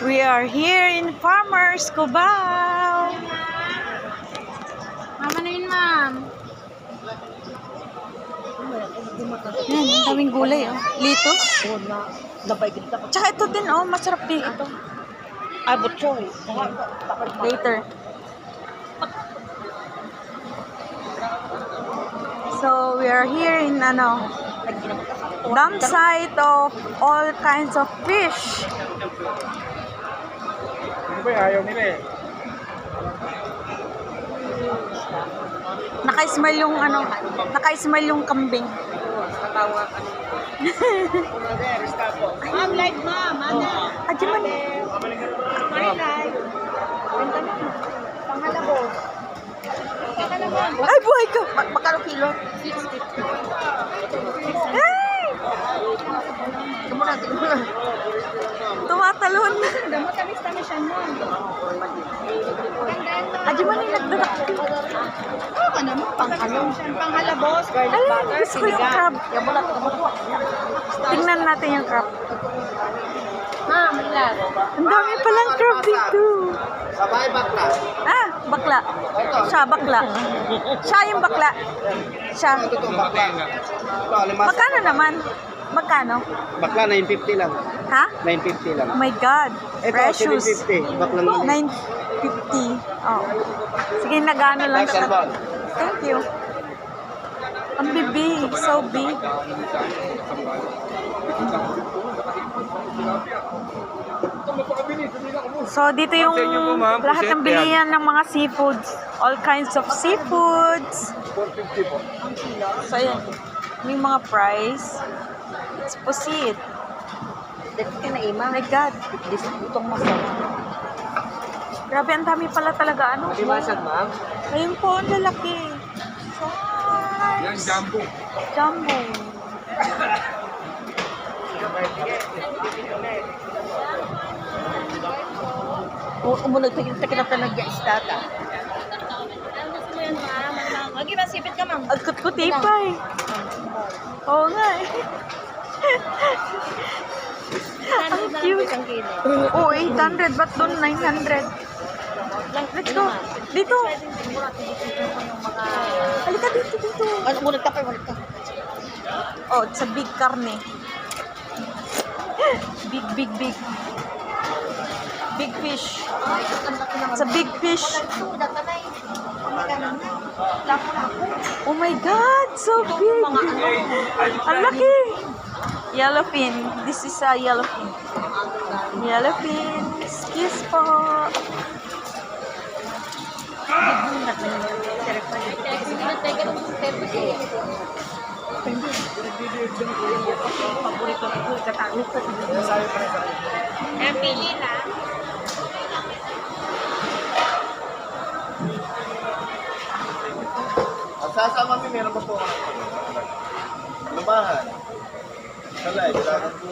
We are here in Farmers Cubao. Mama na yun, ma'am. Yan, ang daming gulay, oh. Litos. Tsaka ito din, oh. Masarap din ito. Abot choy. Later. So, we are here in, dam site of all kinds of fish. Ano ba ayaw nila eh? Naka-smile yung, naka-smile yung kambing. Ma'am, like ma'am. Ano? Adi man. My life. Pangalabos. Ay, buhay ka. Magkano kilo? 650. Ay! Tumatalon. Matamis-tamis siya nun. Adi man yung nagdadak. Oo ka naman. Panghalabos, garlic Ay, butter, gusto ko yung crab. Tingnan natin yung crab. Ma'am, ilan? Ang dami palang crab dito. Sabay bakla. Ah, bakla. Siya, bakla. Siya yung bakla. Siya. Ito bakla. Ito, alimas. Magkano naman? Magkano? Bakla, 950 lang. Ha? 950 lang. Oh my God. Ito, Precious. 750. Bakla naman. 950. Oh. Sige, nagano lang. Thank you. Ang big. So big. So, dito yung lahat ng bilihan ng mga seafoods. All kinds of seafoods. 450 po. So, ayan. May mga price. It's pusit. Oh my God. Itong masarap. Grabe, ang dami pala talaga. Malimasag, ma'am? Ayun po, ang lalaki. Yan, jumbo. Jumbo. Umunod tayo yung takinatan nag-istata. Gusto mo yan, ma'am? Lagi ba, sipit ka, ma'am? Ang kutipay. Oo nga eh. Ang cute. Oo, 800. Ba't doon 900? Let's go. Dito. Halika dito. Ano, umunod ka pa, umunod ka. Oh, it's a big karne. Big. Big fish. It's a big fish. Oh my God, so big. Ang laki. Yellowfin. This is a yellowfin. Yellowfin. Excuse po. Pili na. Ang sasama meron pa po. Lumahan. Salay, kailangan po.